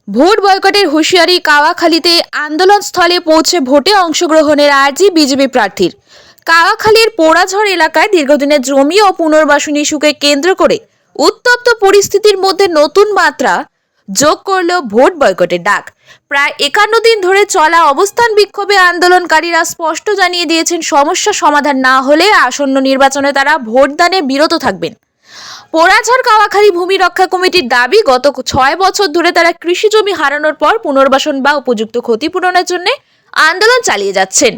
Vote বয়কটের হুঁশিয়ারি কাওয়াখালীতে আন্দোলনস্থলে পৌঁছে ভোটে অংশগ্রহণের আর্জি বিজেপি প্রার্থীর। কাওয়াখালীর পোড়াঝড় এলাকায় দীর্ঘদিনের জমি ও পুনর্বাসন ইস্যুকে কেন্দ্র করে উত্তপ্ত পরিস্থিতির মধ্যে নতুন মাত্রা যোগ করল ভোট বয়কটের ডাক। প্রায় 51 দিন ধরে চলা অবস্থান বিক্ষোভে আন্দোলনকারীরা স্পষ্ট জানিয়ে দিয়েছেন, সমস্যা সমাধান না হলে আসন্ন নির্বাচনে তারা ভোটদানে বিরত থাকবেন। পোড়াঝড় কাওয়াখালী ভূমি রক্ষা কমিটির দাবি, গত 6 বছর ধরে তারা কৃষি জমি হারানোর পর পুনর্বাসন বা উপযুক্ত ক্ষতিপূরণের জন্য আন্দোলন চালিয়ে যাচ্ছেন।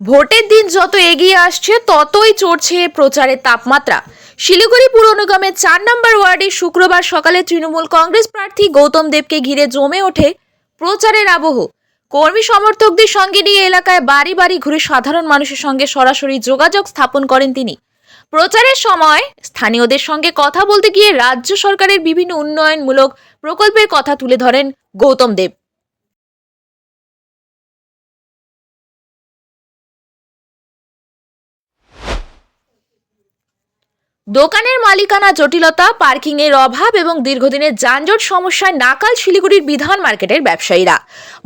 ভোটের দিন যত এগিয়ে আসছে ততই চড়ছে প্রচারের তাপমাত্রা। শিলিগুড়ি পুর নিগমের 4 নম্বর ওয়ার্ডে শুক্রবার সকালে তৃণমূল কংগ্রেস প্রার্থী গৌতম দেবকে ঘিরে জমে ওঠে প্রচারের আবহ। কর্মী সমর্থকদের সঙ্গে নিয়ে এলাকায় বাড়ি বাড়ি ঘুরে সাধারণ মানুষের সঙ্গে সরাসরি যোগাযোগ স্থাপন করেন তিনি। প্রচারের সময় স্থানীয়দের সঙ্গে কথা বলতে গিয়ে রাজ্য সরকারের বিভিন্ন উন্নয়নমূলক প্রকল্পের কথা তুলে ধরেন গৌতম দেব। দোকানের মালিকানা জটিলতা, পার্কিং এর অভাব এবং দীর্ঘদিনের যানজট সমস্যায় নাকাল শিলিগুড়ির বিধান মার্কেটের ব্যবসায়ীরা।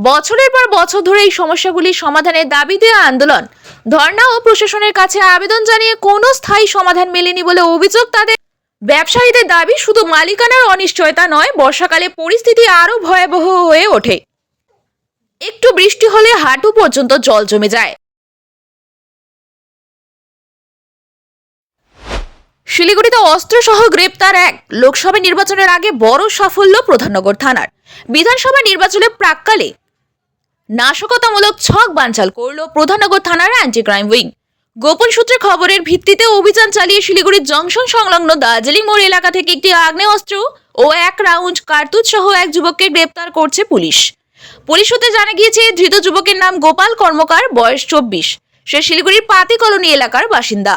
বছরের পর বছর ধরে এই সমস্যাগুলি সমাধানের দাবিতে আন্দোলন, ধর্ণা ও প্রশাসনের কাছে আবেদন জানিয়ে কোনো স্থায়ী সমাধান মেলেনি বলে অভিযোগ তাদের। ব্যবসায়ীদের দাবি, শুধু মালিকানার অনিশ্চয়তা নয়, বর্ষাকালে পরিস্থিতি আরো ভয়াবহ হয়ে ওঠে। একটু বৃষ্টি হলে হাঁটু পর্যন্ত জল জমে যায়। শিলিগুড়িতে অস্ত্রসহ গ্রেপ্তার এক। লোকসভা নির্বাচনের আগে বড় সাফল্য প্রধাননগর থানার। বিধানসভা নির্বাচনের প্রাক্কালে নাশকতামূলক ছক বানচাল করল প্রধাননগর থানার অ্যান্টি ক্রাইম উইং। গোপন সূত্রে খবরের ভিত্তিতে অভিযান চালিয়ে শিলিগুড়ির জংশন সংলগ্ন দার্জিলিং মোড় এলাকা থেকে একটি আগ্নেয়াস্ত্র ও 1 রাউন্ড কার্তুজ সহ এক যুবককে গ্রেপ্তার করছে পুলিশ। পুলিশ সূত্রে জানা গিয়েছে, ধৃত যুবকের নাম গোপাল কর্মকার, বয়স 24। সে শিলিগুড়ির পাতি কলোনি এলাকার বাসিন্দা।